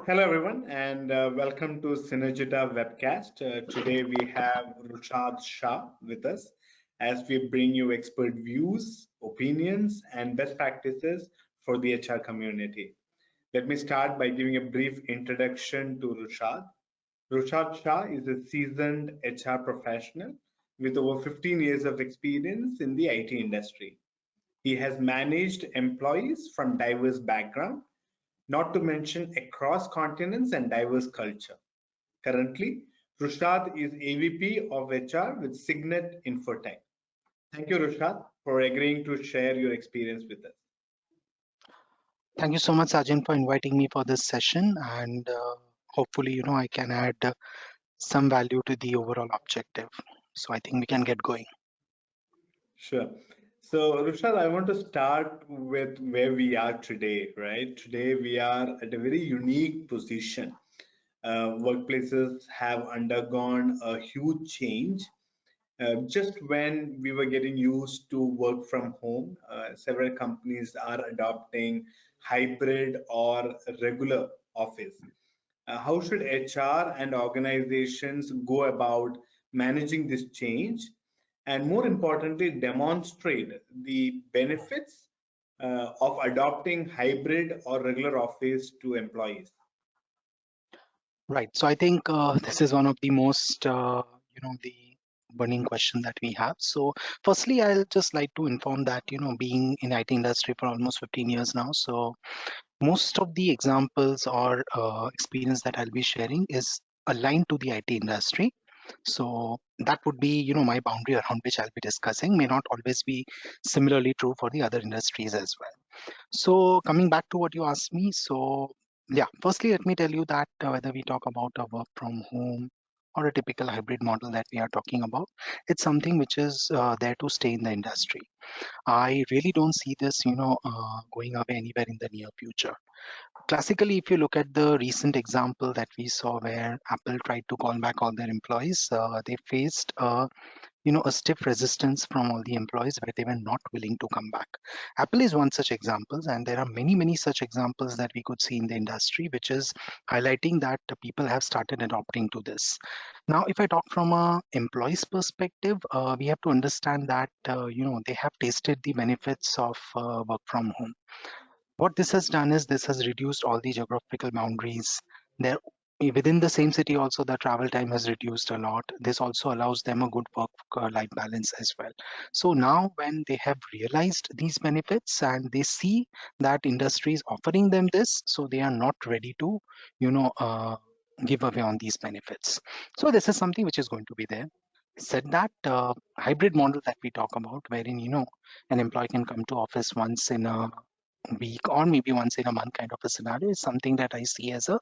Hello, everyone, and welcome to Synergita webcast. Today we have Rushad Shah with us as we bring you expert views, opinions, and best practices for the HR community. Let me start by giving a brief introduction to Rushad. Rushad Shah is a seasoned HR professional with over 15 years of experience in the IT industry. He has managed employees from diverse backgrounds, not to mention across continents and diverse culture. Currently, Rushad is AVP of HR with Cygnet Infotech. Thank you, Rushad, for agreeing to share your experience with us. Thank you so much, Sajin, for inviting me for this session, and hopefully, I can add some value to the overall objective. So I think we can get going. Sure. So, Rushad, I want to start with where we are today, right? Today, we are at a very unique position. Workplaces have undergone a huge change. Just when we were getting used to work from home, several companies are adopting hybrid or regular office. How should HR and organizations go about managing this change? And more importantly, demonstrate the benefits of adopting hybrid or regular office to employees. Right. So I think this is one of the most, the burning question that we have. So firstly, I'll just like to inform that, being in IT industry for almost 15 years now, so most of the examples or experience that I'll be sharing is aligned to the IT industry. So that would be, my boundary around which I'll be discussing may not always be similarly true for the other industries as well. So coming back to what you asked me, so yeah, firstly, let me tell you that whether we talk about a work from home or a typical hybrid model that we are talking about, it's something which is there to stay in the industry. I really don't see this, going away anywhere in the near future. Classically, if you look at the recent example that we saw where Apple tried to call back all their employees, they faced a stiff resistance from all the employees where they were not willing to come back. Apple is one such example, and there are many such examples that we could see in the industry, which is highlighting that people have started adopting to this. Now, if I talk from a employee's perspective, we have to understand that they have tasted the benefits of work from home. What this has done is this has reduced all the geographical boundaries. There within the same city also the travel time has reduced a lot. This also allows them a good work life balance as well. So now when they have realized these benefits and they see that industry is offering them this, so they are not ready to you know uh, give away on these benefits. So this is something which is going to be there. Said that, hybrid model that we talk about, wherein an employee can come to office once in a week or maybe once in a month kind of a scenario, is something that I see as a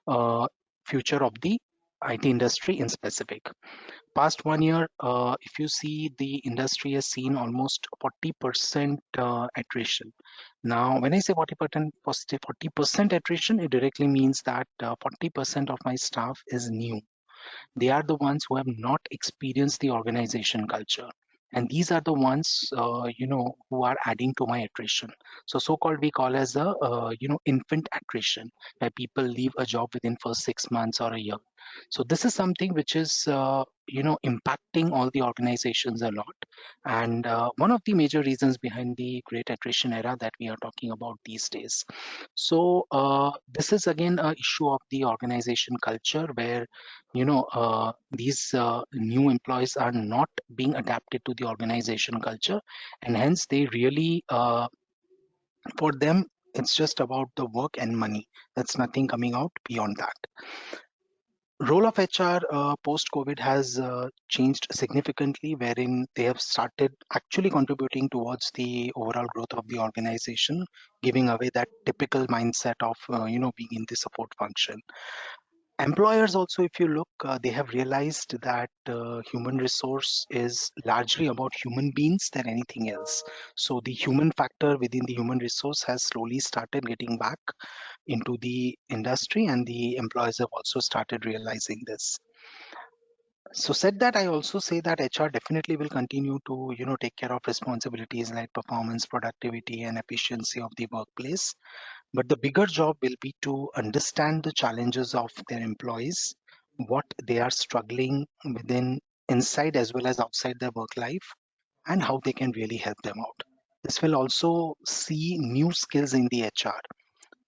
uh, future of the IT industry in specific. Past 1 year, if you see, the industry has seen almost 40% attrition. Now, when I say 40% attrition, it directly means that 40% of my staff is new. They are the ones who have not experienced the organization culture, and these are the ones who are adding to my attrition. So so-called we call as a infant attrition, where people leave a job within first 6 months or a year. So this is something which is impacting all the organizations a lot, and one of the major reasons behind the great attrition era that we are talking about these days. So this is again a issue of the organization culture, where these new employees are not being adapted to the organization culture, and hence they really for them it's just about the work and money. That's nothing coming out beyond that. Role of HR post COVID has changed significantly, wherein they have started actually contributing towards the overall growth of the organization, giving away that typical mindset of being in the support function. Employers also, if you look, they have realized that human resource is largely about human beings than anything else. So the human factor within the human resource has slowly started getting back into the industry, and the employers have also started realizing this. So said that, I also say that HR definitely will continue to take care of responsibilities like performance, productivity, and efficiency of the workplace. But the bigger job will be to understand the challenges of their employees, what they are struggling within, inside as well as outside their work life, and how they can really help them out. This will also see new skills in the HR,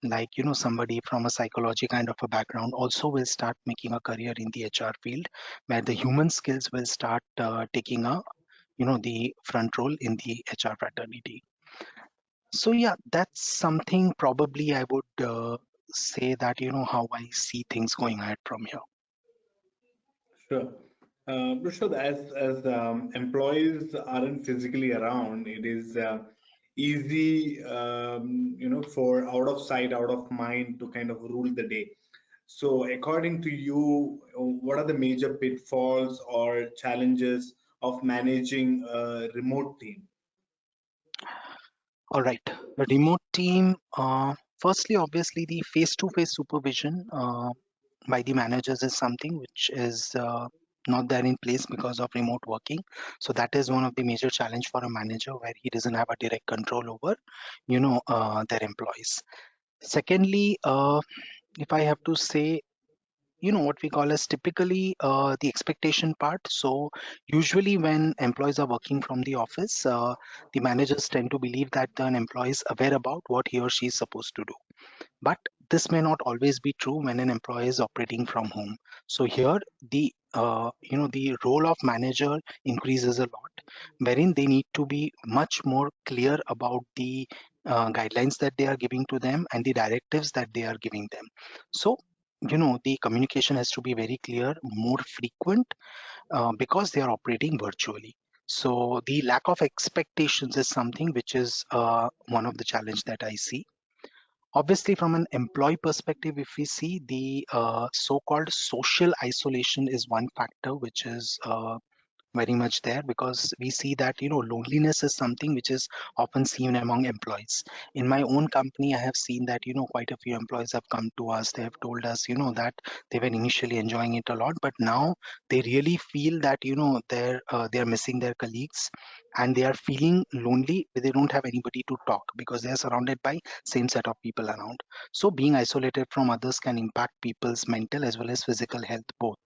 like somebody from a psychology kind of a background also will start making a career in the HR field, where the human skills will start taking a the front role in the HR fraternity. So yeah, that's something probably I would say that how I see things going ahead from here. Sure. Rushad, as employees aren't physically around, it is easy, for out of sight, out of mind to kind of rule the day. So, according to you, what are the major pitfalls or challenges of managing a remote team? All right, the remote team. Firstly, obviously, the face-to-face supervision by the managers is something which is not there in place because of remote working. So that is one of the major challenge for a manager where he doesn't have a direct control over, their employees. Secondly, if I have to say, what we call as typically the expectation part. So usually when employees are working from the office, the managers tend to believe that an employee is aware about what he or she is supposed to do, but this may not always be true when an employee is operating from home. So here the role of manager increases a lot, wherein they need to be much more clear about the guidelines that they are giving to them and the directives that they are giving them. So the communication has to be very clear, more frequent, because they are operating virtually. So the lack of expectations is something which is one of the challenge that I see. Obviously, from an employee perspective, if we see the so-called social isolation is one factor which is very much there, because we see that loneliness is something which is often seen among employees. In my own company, I have seen that quite a few employees have come to us. They have told us that they were initially enjoying it a lot, but now they really feel that they're missing their colleagues, and they are feeling lonely. They don't have anybody to talk because they are surrounded by same set of people around. So being isolated from others can impact people's mental as well as physical health both.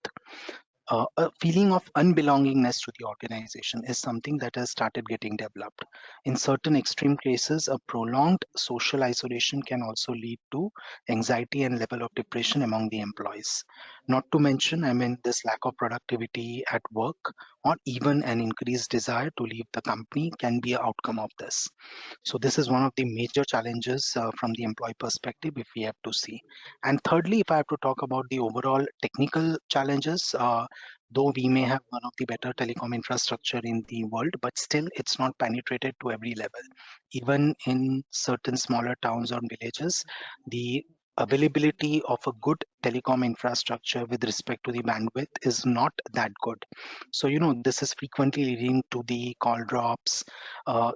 A feeling of unbelongingness to the organization is something that has started getting developed. In certain extreme cases, a prolonged social isolation can also lead to anxiety and level of depression among the employees. Not to mention, I mean, this lack of productivity at work or even an increased desire to leave the company can be an outcome of this. So this is one of the major challenges from the employee perspective if we have to see. And thirdly, if I have to talk about the overall technical challenges, though we may have one of the better telecom infrastructure in the world, but still it's not penetrated to every level. Even in certain smaller towns or villages, the availability of a good telecom infrastructure with respect to the bandwidth is not that good. So this is frequently leading to the call drops,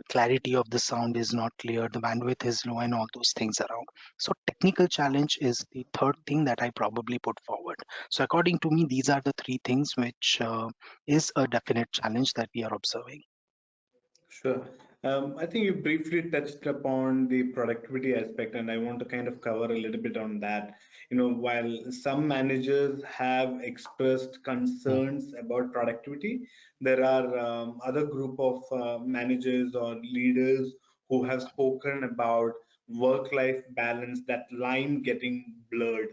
clarity of the sound is not clear, the bandwidth is low, and all those things around. So technical challenge is the third thing that I probably put forward. So according to me, these are the three things which is a definite challenge that we are observing. Sure. I think you briefly touched upon the productivity aspect, and I want to kind of cover a little bit on that. While some managers have expressed Mm. concerns about productivity, there are other group of managers or leaders who have spoken about work-life balance, that line getting blurred.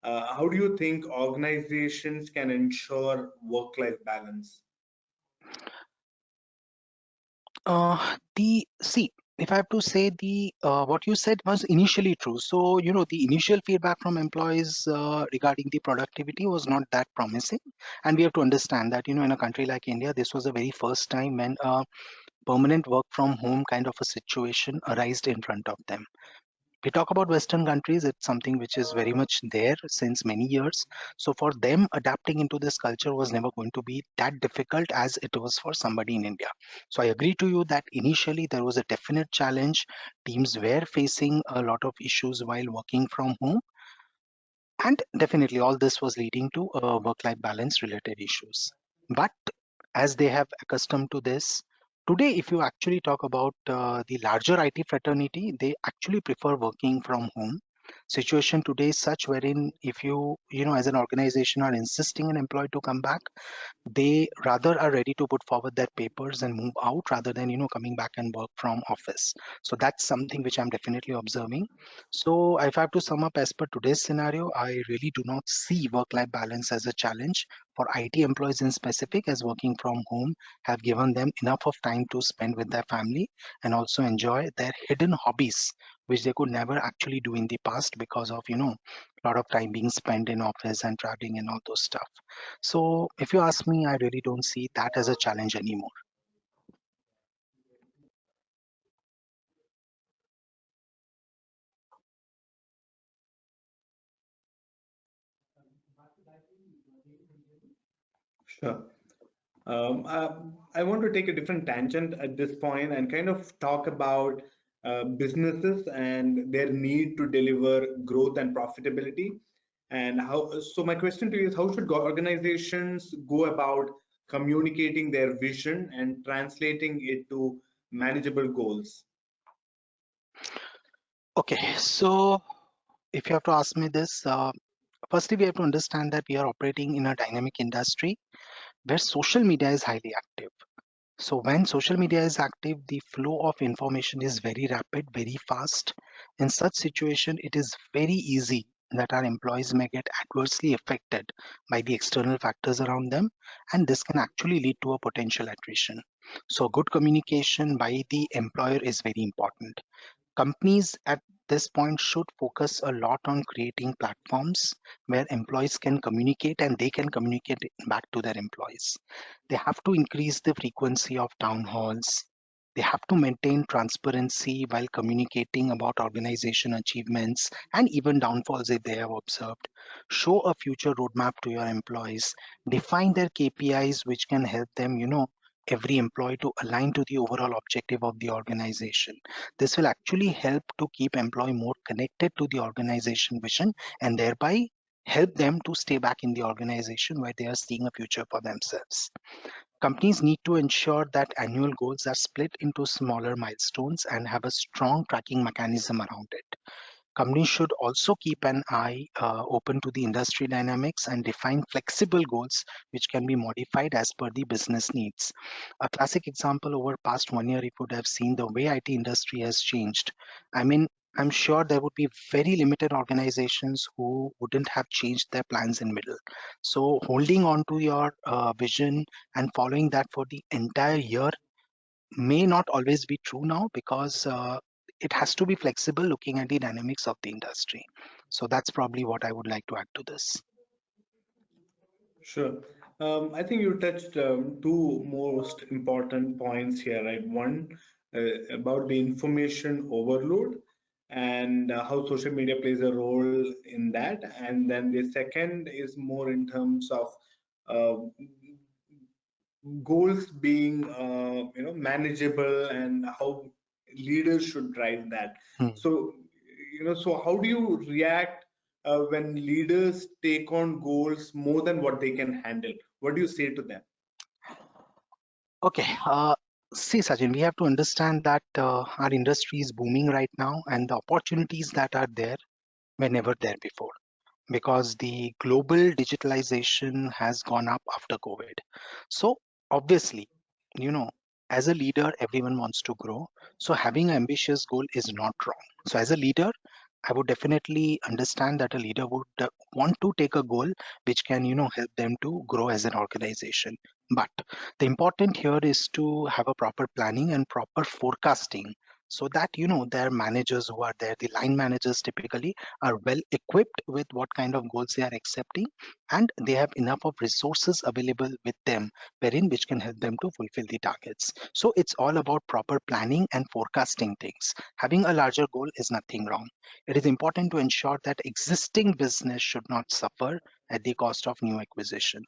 How do you think organizations can ensure work-life balance? The see, if I have to say, the what you said was initially true. So the initial feedback from employees regarding the productivity was not that promising, and we have to understand that in a country like India, this was the very first time when permanent work from home kind of a situation arose in front of them. We talk about Western countries, it's something which is very much there since many years. So for them, adapting into this culture was never going to be that difficult as it was for somebody in India. So I agree to you that initially there was a definite challenge. Teams were facing a lot of issues while working from home, and definitely all this was leading to work life balance related issues. But as they have accustomed to this, Today, if you actually talk about the larger IT fraternity, they actually prefer working from home. Situation today is such wherein if you as an organization are insisting an employee to come back, they rather are ready to put forward their papers and move out rather than coming back and work from office. So that's something which I'm definitely observing. So if I have to sum up, as per today's scenario, I really do not see work life balance as a challenge for IT employees in specific, as working from home have given them enough of time to spend with their family and also enjoy their hidden hobbies which they could never actually do in the past because of a lot of time being spent in office and traveling and all those stuff. So if you ask me, I really don't see that as a challenge anymore. Sure. I want to take a different tangent at this point and kind of talk about businesses and their need to deliver growth and profitability. And how, so my question to you is, how should organizations go about communicating their vision and translating it to manageable goals? Okay, so if you have to ask me this, firstly, we have to understand that we are operating in a dynamic industry where social media is highly active. So when social media is active, the flow of information is very rapid, very fast. In such situation, it is very easy that our employees may get adversely affected by the external factors around them, and this can actually lead to a potential attrition. So good communication by the employer is very important. Companies at this point should focus a lot on creating platforms where employees can communicate and they can communicate back to their employees. They have to increase the frequency of town halls. They have to maintain transparency while communicating about organization achievements and even downfalls if they have observed. Show a future roadmap to your employees. Define their KPIs, which can help them, every employee to align to the overall objective of the organization. This will actually help to keep employee more connected to the organization vision and thereby help them to stay back in the organization where they are seeing a future for themselves. Companies need to ensure that annual goals are split into smaller milestones and have a strong tracking mechanism around it. Companies should also keep an eye open to the industry dynamics and define flexible goals which can be modified as per the business needs. A classic example over past 1 year, if you would have seen the way IT industry has changed. I mean, I'm sure there would be very limited organizations who wouldn't have changed their plans in middle. So holding on to your vision and following that for the entire year may not always be true now because it has to be flexible looking at the dynamics of the industry. So that's probably what I would like to add to this. Sure. I think you touched two most important points here, right? One, about the information overload and how social media plays a role in that. And then the second is more in terms of uh, goals being manageable and how leaders should drive that. Hmm. So so how do you react when leaders take on goals more than what they can handle? What do you say to them? Okay. See, Sajin, we have to understand that our industry is booming right now, and the opportunities that are there were never there before because the global digitalization has gone up after COVID. So obviously, you know, as a leader, everyone wants to grow. So having an ambitious goal is not wrong. So as a leader, I would definitely understand that a leader would want to take a goal which can, help them to grow as an organization. But the important here is to have a proper planning and proper forecasting so that, their managers who are there, the line managers typically are well equipped with what kind of goals they are accepting and they have enough of resources available with them wherein which can help them to fulfill the targets. So it's all about proper planning and forecasting things. Having a larger goal is nothing wrong. It is important to ensure that existing business should not suffer at the cost of new acquisition.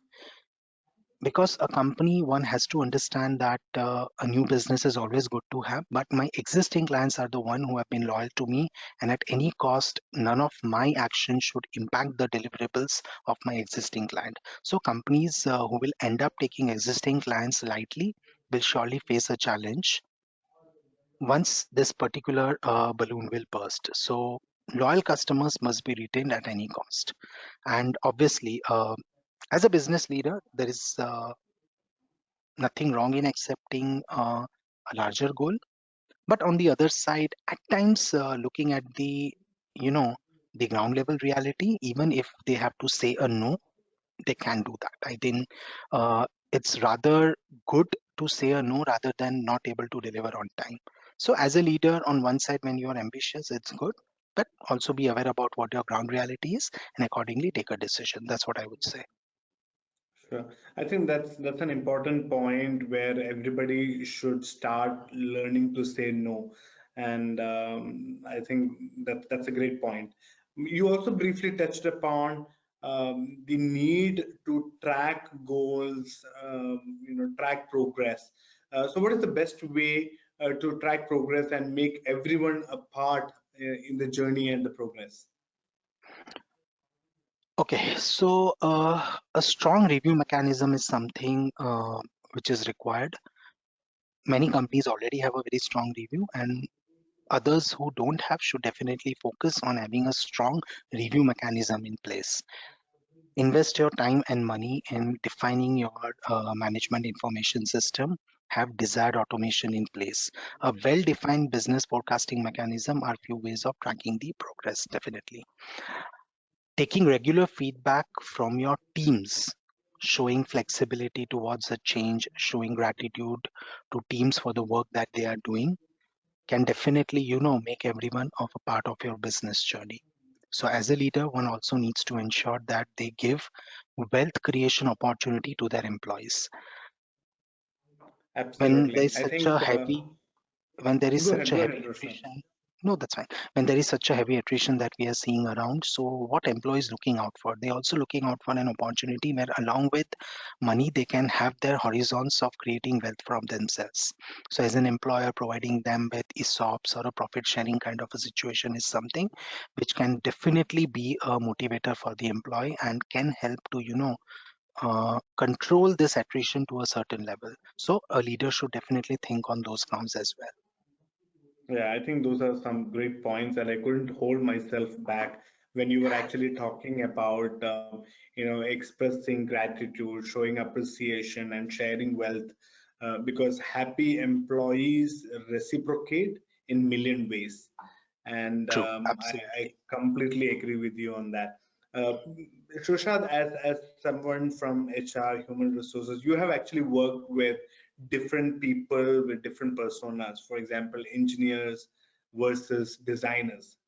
Because a company, one has to understand that a new business is always good to have, but my existing clients are the one who have been loyal to me, and at any cost, none of my actions should impact the deliverables of my existing client. So companies who will end up taking existing clients lightly will surely face a challenge once this particular balloon will burst. So loyal customers must be retained at any cost. And obviously, as a business leader, there is nothing wrong in accepting a larger goal. But on the other side, at times, looking at the, you know, the ground level reality, even if they have to say a no, they can do that. I think it's rather good to say a no rather than not able to deliver on time. So as a leader, on one side, when you are ambitious, it's good, but also be aware about what your ground reality is and accordingly take a decision. That's what I would say. Sure. I think that's an important point where everybody should start learning to say no, and I think that's a great point. You also briefly touched upon the need to track goals, track progress. So, what is the best way to track progress and make everyone a part in the journey and the progress? Okay, so a strong review mechanism is something which is required. Many companies already have a very strong review, and others who don't have should definitely focus on having a strong review mechanism in place. Invest your time and money in defining your management information system. Have desired automation in place. A well defined business forecasting mechanism are few ways of tracking the progress, definitely. Taking regular feedback from your teams, showing flexibility towards a change, showing gratitude to teams for the work that they are doing can definitely, make everyone of a part of your business journey. So as a leader, one also needs to ensure that they give wealth creation opportunity to their employees. When Absolutely. there's I such a think heavy when there is such a go ahead, heavy Roshan. attrition, no, that's fine. When there is such a heavy attrition that we are seeing around, so what employees looking out for? They're also looking out for an opportunity where along with money they can have their horizons of creating wealth from themselves. So as an employer, providing them with ESOPs or a profit sharing kind of a situation is something which can definitely be a motivator for the employee and can help to control this attrition to a certain level. So a leader should definitely think on those grounds as well. Yeah, I think those are some great points, and I couldn't hold myself back when you were actually talking about, expressing gratitude, showing appreciation, and sharing wealth, because happy employees reciprocate in million ways, and True, I absolutely. completely agree with you on that. Uh, Shushad, as someone from HR, human resources, you have actually worked with different people with different personas. For example, engineers versus designers,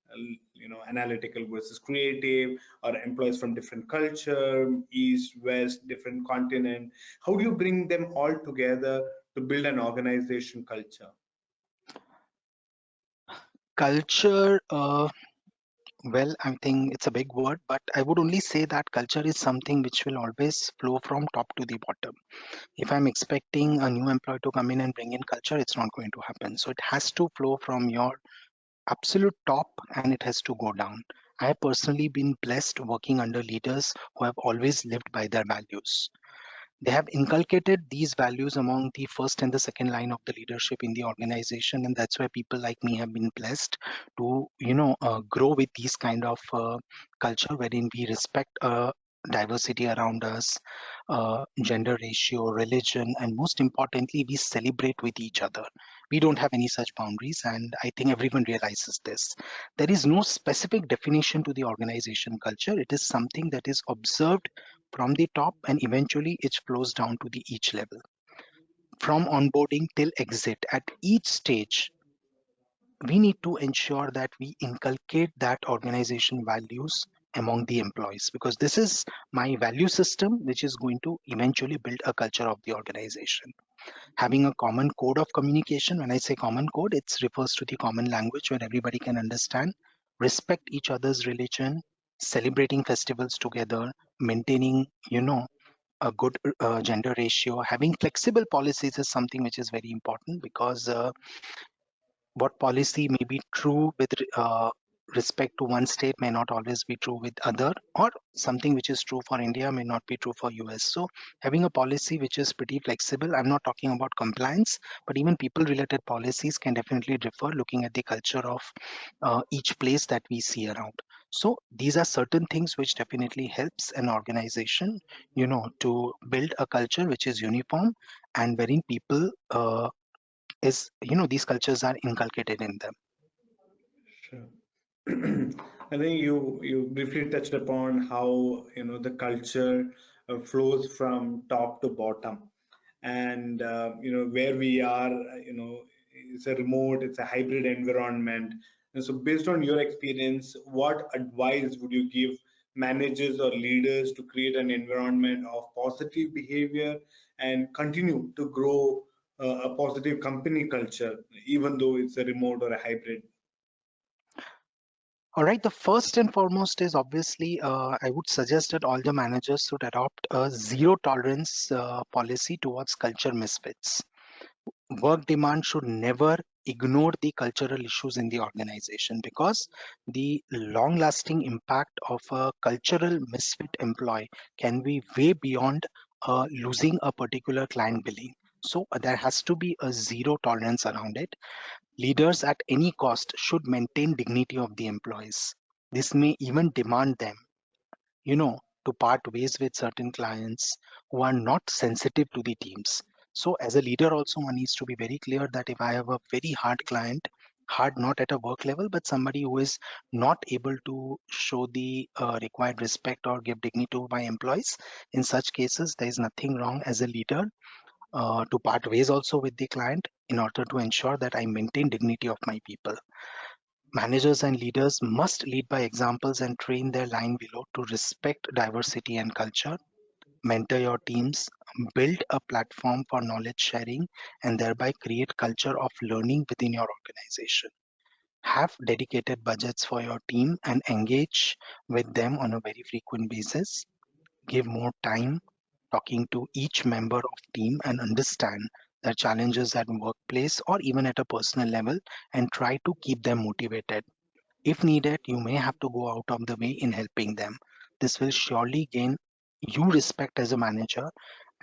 analytical versus creative, or employees from different culture, east, west, different continent. How do you bring them all together to build an organization culture? Culture, well, I think it's a big word, but I would only say that culture is something which will always flow from top to the bottom. If I'm expecting a new employee to come in and bring in culture, it's not going to happen. So it has to flow from your absolute top and it has to go down. I have personally been blessed working under leaders who have always lived by their values. They have inculcated these values among the first and the second line of the leadership in the organization, and that's why people like me have been blessed to grow with these kind of culture wherein we respect diversity around us, gender ratio, religion, and most importantly we celebrate with each other. We don't have any such boundaries, and I think everyone realizes this. There is no specific definition to the organization culture. It is something that is observed from the top and eventually it flows down to the each level. From onboarding till exit, at each stage, we need to ensure that we inculcate that organization values among the employees, because this is my value system which is going to eventually build a culture of the organization. Having a common code of communication, when I say common code, it refers to the common language where everybody can understand, respect each other's religion, celebrating festivals together, maintaining a good gender ratio. Having flexible policies is something which is very important, because what policy may be true with respect to one state may not always be true with other, or something which is true for India may not be true for US. So having a policy which is pretty flexible, I'm not talking about compliance, but even people related policies can definitely differ looking at the culture of each place that we see around. So these are certain things which definitely helps an organization, to build a culture which is uniform and wherein people is these cultures are inculcated in them. Sure. I think you briefly touched upon how the culture flows from top to bottom, and where we are. It's a remote, it's a hybrid environment. And so, based on your experience, what advice would you give managers or leaders to create an environment of positive behavior and continue to grow a positive company culture, even though it's a remote or a hybrid? All right, the first and foremost is obviously I would suggest that all the managers should adopt a zero tolerance policy towards culture misfits. Work demand should never ignore the cultural issues in the organization, because the long lasting impact of a cultural misfit employee can be way beyond losing a particular client billing. So there has to be a zero tolerance around it. Leaders at any cost should maintain dignity of the employees. This may even demand them, you know, to part ways with certain clients who are not sensitive to the teams. So as a leader also, one needs to be very clear that if I have a very hard client, hard not at a work level, but somebody who is not able to show the required respect or give dignity to my employees, in such cases, there is nothing wrong as a leader to part ways also with the client in order to ensure that I maintain dignity of my people. Managers and leaders must lead by examples and train their line below to respect diversity and culture. Mentor your teams, build a platform for knowledge sharing, and thereby create culture of learning within your organization. Have dedicated budgets for your team and engage with them on a very frequent basis. Give more time talking to each member of team and understand their challenges at workplace or even at a personal level, and try to keep them motivated. If needed, you may have to go out of the way in helping them. This will surely gain you respect as a manager,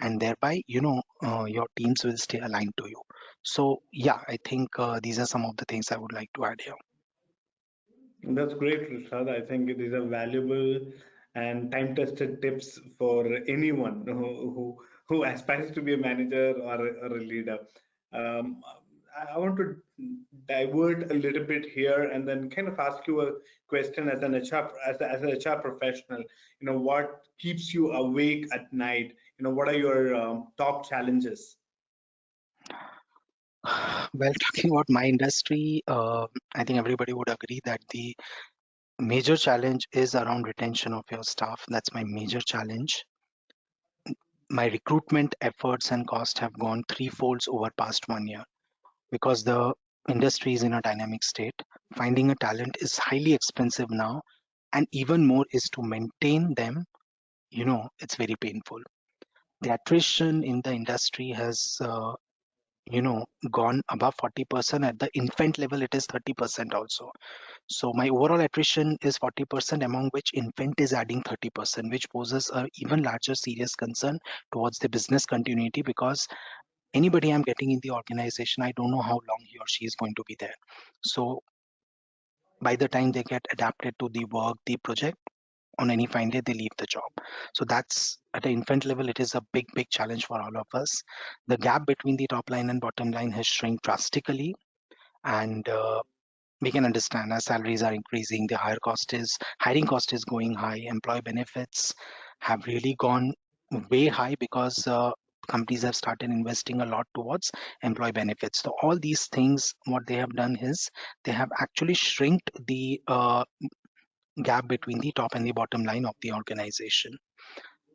and thereby, your teams will stay aligned to you. So, yeah, I think these are some of the things I would like to add here. That's great, Rushad. I think these are valuable and time-tested tips for anyone who aspires to be a manager or a leader. Um, I want to divert a little bit here and then kind of ask you a question as an HR as an HR professional. What keeps you awake at night? What are your top challenges? Well, talking about my industry, I think everybody would agree that the major challenge is around retention of your staff. That's my major challenge. My recruitment efforts and cost have gone threefolds over past 1 year, because the industry is in a dynamic state. Finding a talent is highly expensive now, and even more is to maintain them. It's very painful. The attrition in the industry has, gone above 40%. At the infant level, it is 30% also. So my overall attrition is 40%, among which infant is adding 30%, which poses a even larger serious concern towards the business continuity, because anybody I'm getting in the organization, I don't know how long he or she is going to be there. So by the time they get adapted to the work, the project, on any fine day, they leave the job. So that's at the infant level, it is a big, big challenge for all of us. The gap between the top line and bottom line has shrunk drastically. And we can understand as salaries are increasing, the hiring cost is going high. Employee benefits have really gone way high, because companies have started investing a lot towards employee benefits. So all these things, what they have done is they have actually shrinked the gap between the top and the bottom line of the organization.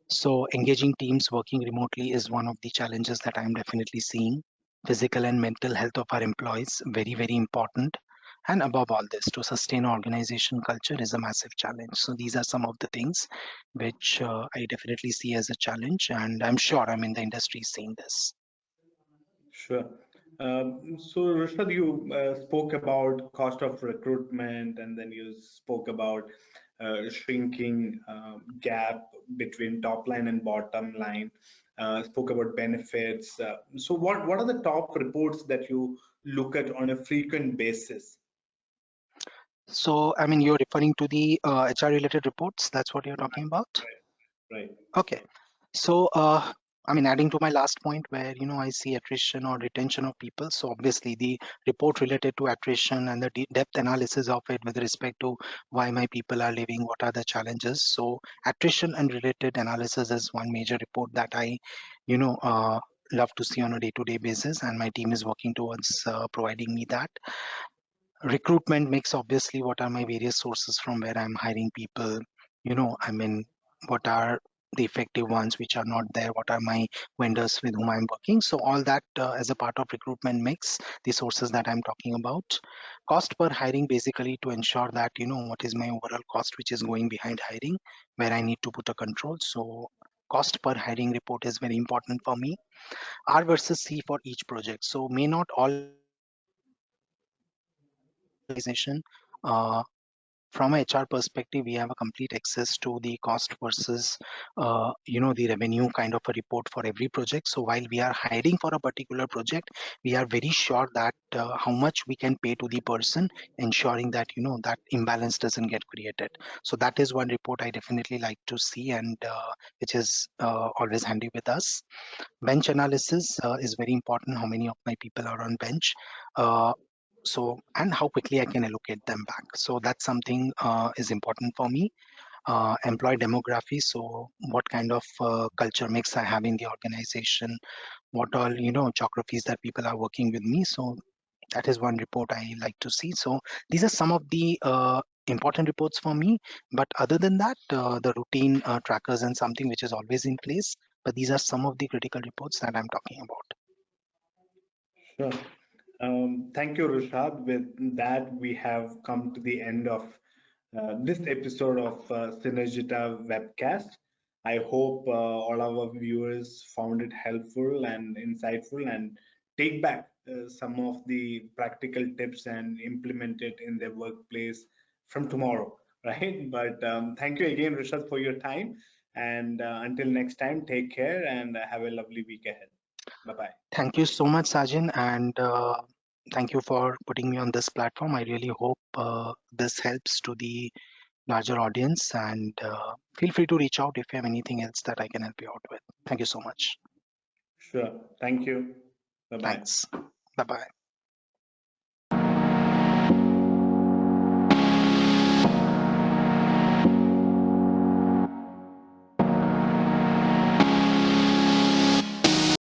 So engaging teams working remotely is one of the challenges that I'm definitely seeing. Physical and mental health of our employees, very, very important. And above all this, to sustain organization culture is a massive challenge. So these are some of the things which I definitely see as a challenge, and I'm sure I'm in the industry seeing this. Sure. So Rushad, you spoke about cost of recruitment, and then you spoke about shrinking gap between top line and bottom line. Spoke about benefits. So what are the top reports that you look at on a frequent basis? So, I mean, you're referring to the HR related reports. That's what you're talking about? Right. Okay. So, I mean, adding to my last point where, I see attrition or retention of people. So obviously the report related to attrition and the depth analysis of it with respect to why my people are leaving, what are the challenges. So attrition and related analysis is one major report that I, love to see on a day-to-day basis, and my team is working towards providing me that. Recruitment mix, obviously, what are my various sources from where I'm hiring people, I mean, what are the effective ones which are not there, what are my vendors with whom I'm working. So all that as a part of recruitment mix, the sources that I'm talking about. Cost per hiring, basically to ensure that what is my overall cost which is going behind hiring, where I need to put a control. So cost per hiring report is very important for me. R versus C for each project. So may not all organization, from a HR perspective, we have a complete access to the cost versus, the revenue kind of a report for every project. So while we are hiring for a particular project, we are very sure that how much we can pay to the person, ensuring that, that imbalance doesn't get created. So that is one report I definitely like to see, and which is always handy with us. Bench analysis is very important. How many of my people are on bench? Uh, and how quickly I can allocate them back. So that's something is important for me. Employee demography. So what kind of culture mix I have in the organization? What all geographies that people are working with me. So that is one report I like to see. So these are some of the important reports for me. But other than that, the routine trackers and something which is always in place. But these are some of the critical reports that I'm talking about. Sure. Thank you, Rushad. With that, we have come to the end of this episode of Synergita webcast. I hope all our viewers found it helpful and insightful and take back some of the practical tips and implement it in their workplace from tomorrow, right? But thank you again, Rushad, for your time. And until next time, take care and have a lovely week ahead. Bye bye. Thank you so much, Sajin, and thank you for putting me on this platform. I really hope this helps to the larger audience, and feel free to reach out if you have anything else that I can help you out with. Thank you so much. Sure. Thank you. Bye bye. Thanks. Bye bye.